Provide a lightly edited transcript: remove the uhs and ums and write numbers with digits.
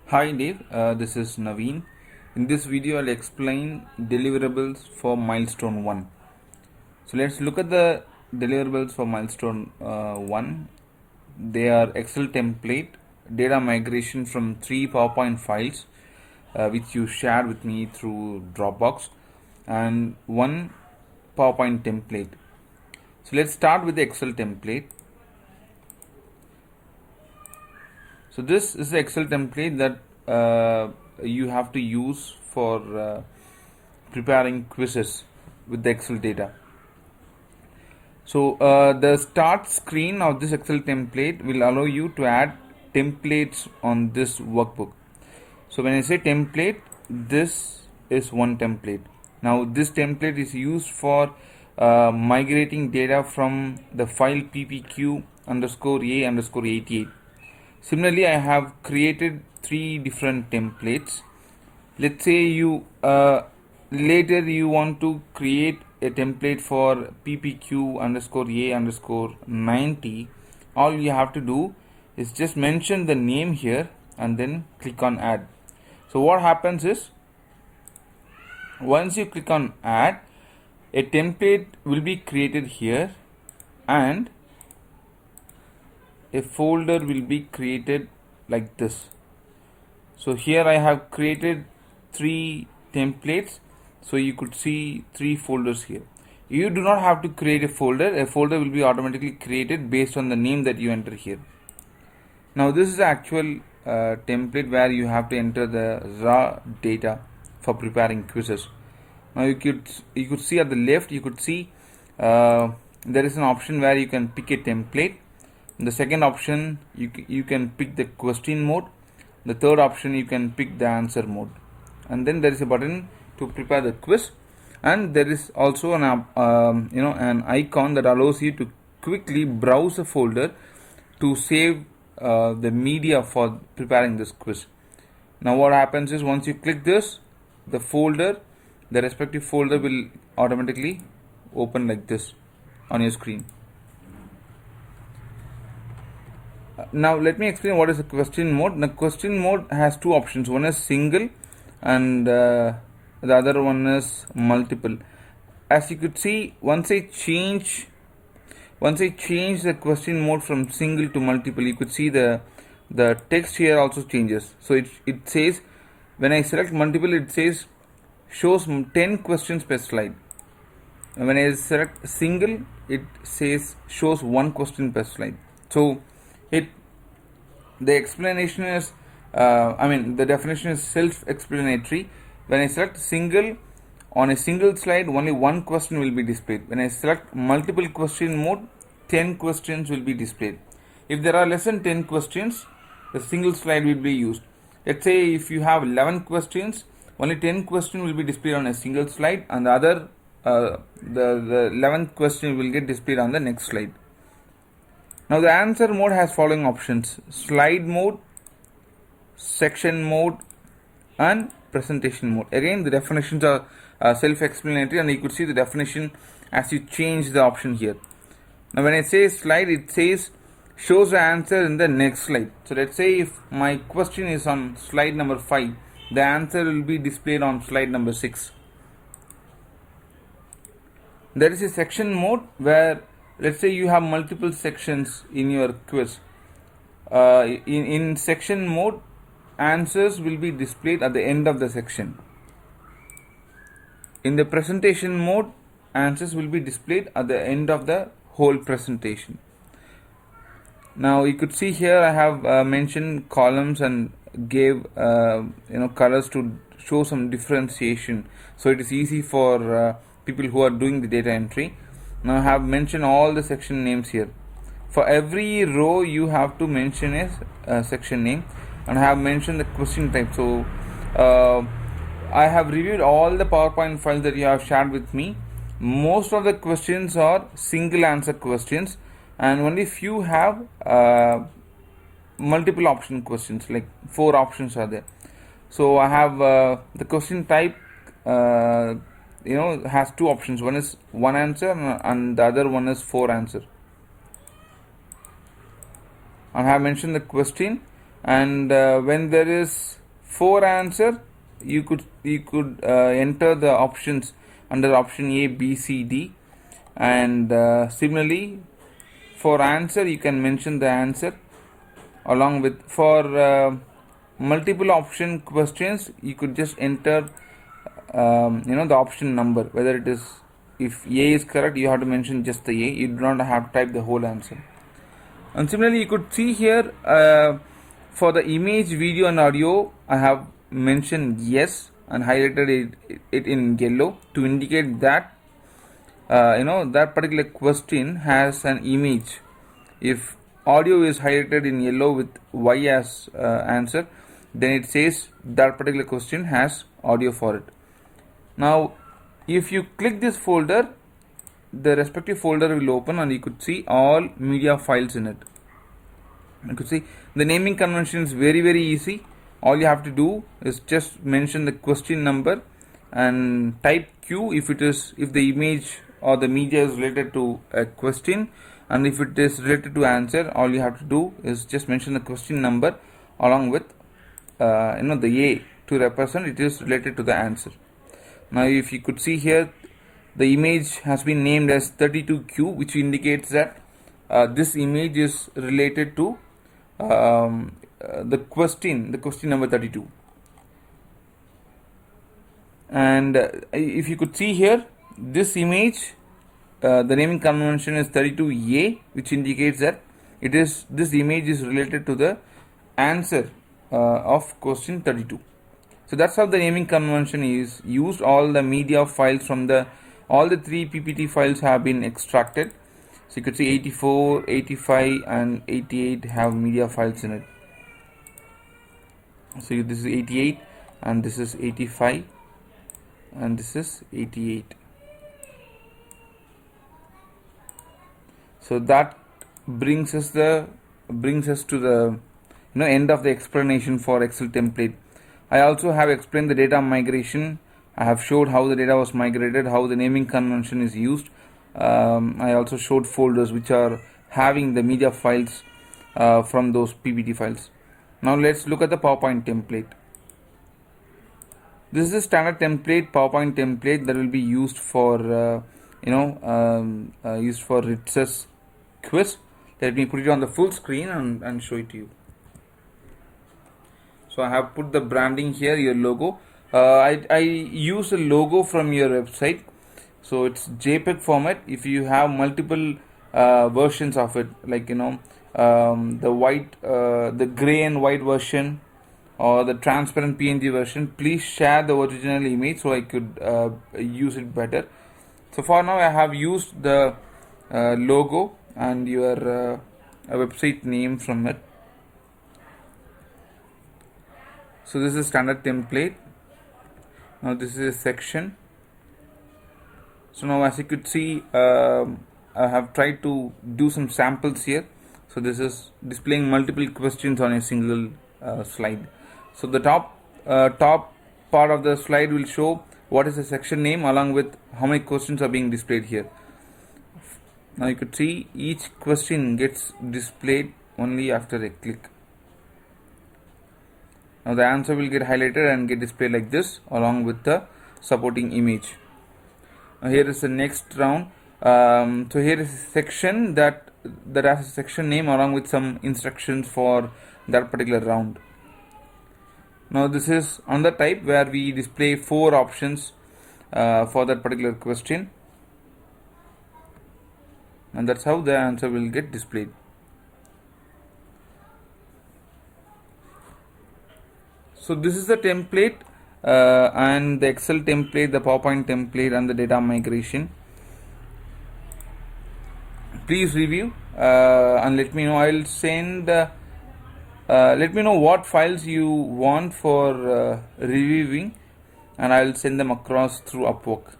Hi Dave, this is Naveen. In this video, I'll explain deliverables for Milestone 1. So let's look at the deliverables for Milestone 1. They are Excel template, data migration from 3 PowerPoint files which you shared with me through Dropbox, and one PowerPoint template. So let's start with the Excel template. So this is the Excel template that you have to use for preparing quizzes with the Excel data. So the start screen of this Excel template will allow you to add templates on this workbook. So when I say template, this is one template. Now this template is used for migrating data from the file ppq_a_88. Similarly, I have created 3 different templates. Let's say you later you want to create a template for ppq_a_90. All you have to do is just mention the name here and then click on add. So what happens is, once you click on add, a template will be created here and a folder will be created like this. So here I have created 3 templates, so you could see 3 folders here. You do not have to create a folder will be automatically created based on the name that you enter here. Now this is the actual template where you have to enter the raw data for preparing quizzes. Now you could see at the left, you could see there is an option where you can pick a template. In the second option, you can pick the question mode. The third option, you can pick the answer mode. And then there is a button to prepare the quiz, and there is also an icon that allows you to quickly browse a folder to save the media for preparing this quiz. Now what happens is, once you click this, the respective folder will automatically open like this on your screen. Now let me explain what is a question mode. The question mode has 2 options. One is single and the other one is multiple. As you could see, once I change the question mode from single to multiple, you could see the text here also changes. So it says, when I select multiple, it says shows 10 questions per slide. And when I select single, it says shows 1 question per slide. So the explanation is the definition is self-explanatory. When I select single, on a single slide only 1 question will be displayed. When I select multiple question mode, 10 questions will be displayed. If there are less than 10 questions, the single slide will be used. Let's say if you have 11 questions, only 10 questions will be displayed on a single slide, and the other the 11th question will get displayed on the next slide. Now the answer mode has following options: slide mode, section mode, and presentation mode. Again, the definitions are self-explanatory, and you could see the definition as you change the option here. Now when I say slide, it says shows the answer in the next slide. So let's say if my question is on slide number 5, the answer will be displayed on slide number 6. There is a section mode where, let's say you have multiple sections in your quiz. In section mode, answers will be displayed at the end of the section. In the presentation mode, answers will be displayed at the end of the whole presentation. Now you could see here I have mentioned columns and gave colors to show some differentiation, so it is easy for people who are doing the data entry. Now I have mentioned all the section names here. For every row you have to mention a section name, and I have mentioned the question type. So I have reviewed all the PowerPoint files that you have shared with me. Most of the questions are single answer questions, and only few have multiple option questions, like 4 options are there. So I have the question type has 2 options. One is 1 answer and the other one is 4 answer. I have mentioned the question, and when there is For answer, you could enter the options under option A, B, C, D, and similarly for answer you can mention the answer along with. For multiple option questions you could just enter the option number, whether it is, if A is correct you have to mention just the A, you do not have to type the whole answer. And similarly you could see here for the image, video and audio I have mentioned yes and highlighted it in yellow to indicate that that particular question has an image. If audio is highlighted in yellow with Y as answer, then it says that particular question has audio for it. Now if you click this folder, the respective folder will open and you could see all media files in it. You could see the naming convention is very easy. All you have to do is just mention the question number and type Q if the image or the media is related to a question, and if it is related to answer, all you have to do is just mention the question number along with the A to represent it is related to the answer. Now if you could see here, the image has been named as 32Q, which indicates that this image is related to the question number 32. And if you could see here, this image, the naming convention is 32A, which indicates that this image is related to the answer of question 32. So that's how the naming convention is used. All the media files from all the 3 PPT files have been extracted. So you could see 84, 85 and 88 have media files in it. So this is 88 and this is 85 and this is 88. So that brings us to the end of the explanation for Excel template. I also have explained the data migration. I have showed how the data was migrated, how the naming convention is used. I also showed folders which are having the media files from those PPT files. Now let's look at the PowerPoint template. This is a standard template, PowerPoint template, that will be used for RITS's quiz. Let me put it on the full screen and show it to you. So I have put the branding here, your logo. I use a logo from your website, so it's JPEG format. If you have multiple versions of it, like the white, the gray and white version, or the transparent PNG version, please share the original image so I could use it better. So for now I have used the logo and your website name from it. So this is standard template. Now this is a section. So now as you could see, I have tried to do some samples here. So this is displaying multiple questions on a single slide. So the top part of the slide will show what is the section name along with how many questions are being displayed here. Now you could see each question gets displayed only after a click. Now the answer will get highlighted and get displayed like this along with the supporting image. Now here is the next round. So here is a section that has a section name along with some instructions for that particular round. Now this is another type where we display 4 options for that particular question, and that's how the answer will get displayed. So this is the template and the Excel template, the PowerPoint template and the data migration. Please review and let me know. I'll send let me know what files you want for reviewing, and I'll send them across through Upwork.